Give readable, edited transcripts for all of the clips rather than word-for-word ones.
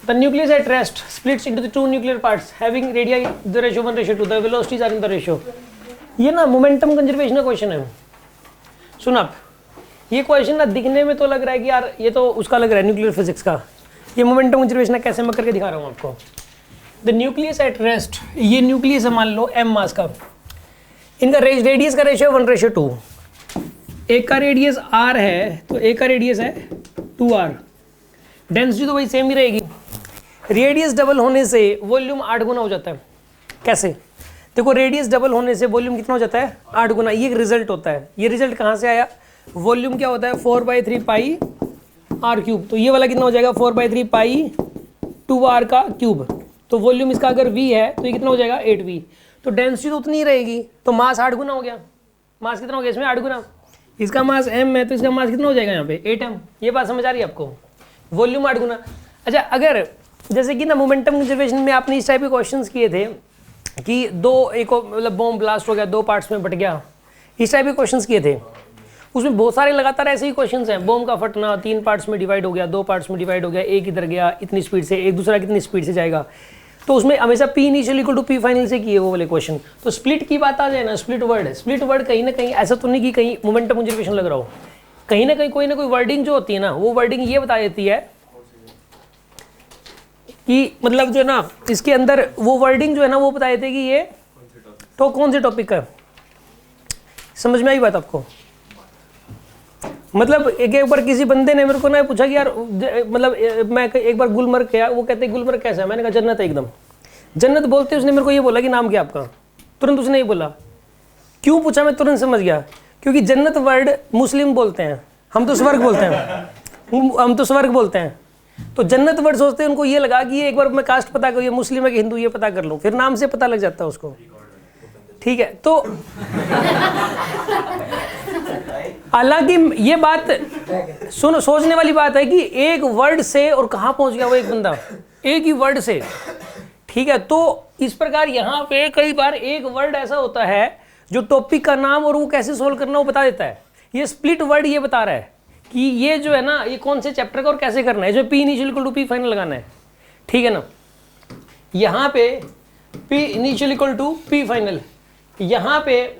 The nucleus at rest splits into the two nuclear parts having radii the ratio 1:2. The velocities are in the ratio. ये ना momentum conservation का question है। सुन आप, ये question ना दिखने में तो लग रहा है कि यार ये तो उसका लग रहा है न्यूक्लियर फिजिक्स का। ये मोमेंटम कंजर्वेशन कैसे मैं करके दिखा रहा हूँ आपको। द न्यूक्लियस एट रेस्ट, ये न्यूक्लियस है मान लो m मास का, इनका रेडियस का रेशियो 1:2। एक का रेडियस r है तो एक का रेडियस है 2r। डेंसिटी तो वही सेम ही रहेगी। रेडियस डबल होने से वॉल्यूम 8 गुना हो जाता है। कैसे? देखो रेडियस डबल होने से वॉल्यूम कितना हो जाता है? 8 गुना। ये रिजल्ट होता है। ये रिजल्ट कहाँ से आया? वॉल्यूम क्या होता है? 4/3 पाई r क्यूब। तो ये वाला कितना हो जाएगा? 4/3 पाई 2r का क्यूब। तो वॉल्यूम इसका अगर v है तो ये कितना हो जाएगा? 8v। तो डेंसिटी तो उतनी ही रहेगी, तो मास 8 गुना हो गया। मास कितना हो गया इसमें? 8 गुना। इसका मास m है तो इसका मास कितना हो जाएगा यहाँ पे? 8m। ये बात समझ आ रही है आपको? वॉल्यूम 8 गुना। अच्छा, अगर जैसे कि ना मोमेंटम कंजर्वेशन में आपने इस टाइप के क्वेश्चंस किए थे कि एक मतलब बॉम्ब ब्लास्ट हो गया, 2 पार्ट्स में बट गया, इस टाइप के क्वेश्चंस किए थे। उसमें बहुत सारे लगातार ऐसे ही क्वेश्चंस हैं। बॉम्ब का फटना, 3 पार्ट्स में डिवाइड हो गया, 2 पार्ट्स में डिवाइड हो गया, एक इधर गया इतनी स्पीड से, एक दूसरा कितनी स्पीड से जाएगा। तो उसमें हमेशा P initial equal to P final से किए वो वाले क्वेश्चन। तो स्प्लिट की बात आ जाए ना, स्प्लिट वर्ड कहीं ना कहीं ऐसा तो नहीं कि कहीं मोमेंटम कंजर्वेशन लग रहा हो, कहीं ना कहीं कोई ना कोई वर्डिंग जो होती है ना, वो वर्डिंग ये बता देती है कि मतलब जो है ना इसके अंदर वो वर्डिंग जो है ना वो बता देते कि ये तो कौन से टॉपिक का। समझ में आई बात आपको? मतलब एक बार किसी बंदे ने मेरे को ना पूछा कि यार मतलब मैं एक बार गुलमर्ग गया, वो कहते गुलमर्ग कैसा है? मैंने कहा जन्नत है एकदम। जन्नत बोलते उसने मेरे को ये बोला कि नाम क्या आपका? तुरंत उसने ये बोला। क्यों पूछा? मैं तुरंत समझ गया, क्योंकि जन्नत वर्ड मुस्लिम बोलते हैं, हम तो स्वर्ग बोलते हैं, हम तो स्वर्ग बोलते हैं। तो जन्नत वर्ड सोचते हैं, उनको ये लगा कि ये एक बार मैं कास्ट पता करूँ, ये मुस्लिम है कि हिंदू, ये पता कर लूँ, फिर नाम से पता लग जाता है उसको। ठीक है, तो हालांकि ये बात सुनो सोचने वाली बात है कि एक वर्ड से और कहाँ पहुंच गया वो एक बंदा, एक ही वर्ड से। ठीक है, तो इस प्रकार यहाँ पे कई बार एक वर्ड ऐसा होता है जो टॉपिक का नाम और वो कैसे सोल्व करना वो बता देता है। ये स्प्लिट वर्ड ये बता रहा है कि ये जो है ना ये कौन से चैप्टर का और कैसे करना है। इसमें P initial equal to P final लगाना है। ठीक है ना, यहाँ पे P initial equal to P final, यहाँ पे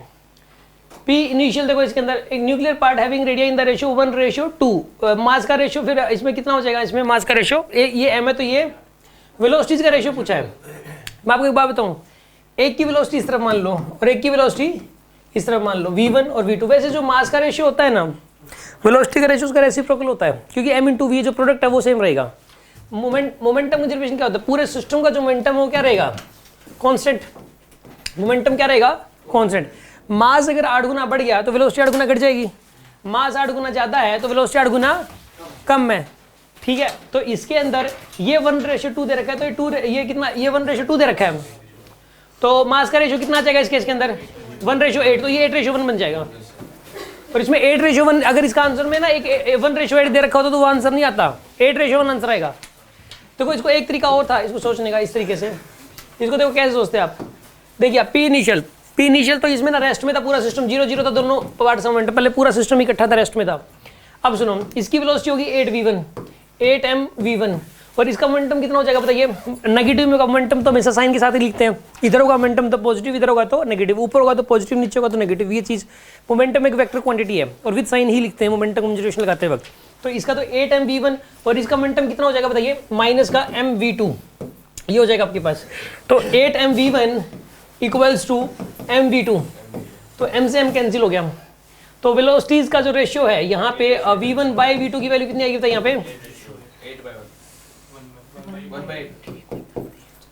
P इनिशियल देखो इसके अंदर एक nuclear part having radius in the ratio 1:2। Mass का रेशियो फिर इसमें कितना हो जाएगा? इसमें मास का रेशियो ये m है तो ये वेलोसिटीज का रेशियो पूछा है। मैं आपको एक बात बताऊं, एक की वेलोसिटी इस तरफ मान लो और एक की वेलोसिटी इस तरफ मान लो, v1 और v2। वैसे जो मास का रेशियो होता है ना, वेलोसिटी का रेशियो उसका रेसिप्रोकल होता है, क्योंकि m × v जो प्रोडक्ट है वो सेम रहेगा। मोमेंटम कंजर्वेशन क्या होता है? पूरे सिस्टम का जो मोमेंटम वो क्या रहेगा? कांस्टेंट। मोमेंटम क्या रहेगा? कांस्टेंट। मास अगर 8 गुना बढ़ गया तो वेलोसिटी 8 गुना घट जाएगी। मास 8 गुना ज्यादा है तो वेलोसिटी 8 गुना कम है। ठीक है, तो इसके अंदर ये 1:2 दे रखा है, तो ये कितना? ये 1:2 दे रखा है। तो मास का रेशियो कितना आ जाएगा इसके अंदर? 1:8। तो ये 8:1 बन जाएगा। और इसमें 8:1 अगर इसका आंसर में ना एक 1:8 दे रखा होता तो वो आंसर नहीं आता, 8:1 आंसर आएगा। देखो इसको एक तरीका और था इसको सोचने का, इस तरीके से इसको देखो कैसे सोचते हैं आप। देखिए P इनिशियल तो इसमें ना रेस्ट में था पूरा सिस्टम, 0 था दोनों पार्ट्स में, पहले पूरा सिस्टम इकट्ठा था, रेस्ट में था। अब सुनो, इसकी वेलोसिटी होगी 8m और इसका मोमेंटम कितना हो जाएगा बताइए? नेगेटिव में का मोमेंटम तो हमेशा साइन के साथ ही लिखते हैं। इधर होगा मोमेंटम तो पॉजिटिव, इधर होगा तो नेगेटिव, ऊपर होगा तो पॉजिटिव, नीचे होगा तो नेगेटिव। ये चीज मोमेंटम एक वेक्टर क्वांटिटी है और विद साइन ही लिखते हैं मोमेंटम कंजर्वेशन लगाते वक्त। तो इसका तो 8mv1 और इसका मोमेंटम कितना हो जाएगा बताइए? माइनस का mv2, ये हो जाएगा आपके पास। तो 8mv1 इक्वल्स टू mv2, तो m से m कैंसिल हो गया। तो वेलोसिटीज का जो रेशियो है यहाँ पे v1/v2 की वैल्यू कितनी आएगी बताइए? यहाँ पे 8/1,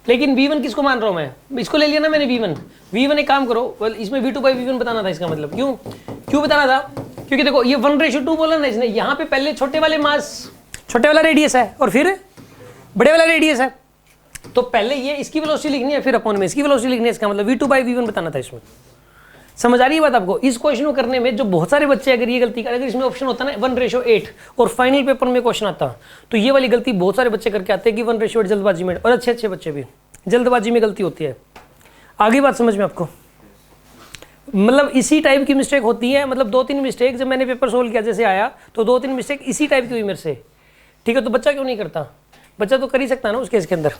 लेकिन v1 किसको मान रहा हूँ मैं? इसको ले लिया ना मैंने v1 एक काम करो, इसमें v2/v1 बताना था। इसका मतलब क्यों बताना था? क्योंकि देखो ये 1:2 बोला ना इसने, यहाँ पे पहले छोटे वाला रेडियस है और फिर बड़े वाला रेडियस है। तो पहले ये इसकी वेलोसिटी लिखनी है, फिर अपॉन में इसकी वेलोसिटी लिखनी है। इसका मतलब v2/v1 बताना था इसमें। समझ आ रही है बात आपको? इस क्वेश्चन को करने में जो बहुत सारे बच्चे अगर ये गलती कर, अगर इसमें ऑप्शन होता ना 1:8 और फाइनल पेपर में क्वेश्चन आता तो ये वाली गलती बहुत सारे बच्चे करके आते हैं कि 1:8 जल्दबाजी में, और अच्छे बच्चे भी जल्दबाजी में गलती होती है। आगे बात समझ में आपको? मतलब इसी टाइप की मिस्टेक होती है। मतलब 2-3 मिस्टेक जब मैंने पेपर सोल्व किया जैसे आया तो 2-3 मिस्टेक इसी टाइप की हुई मेरे से। ठीक है, तो बच्चा क्यों नहीं करता? बच्चा तो कर ही सकता है ना उस केस के अंदर।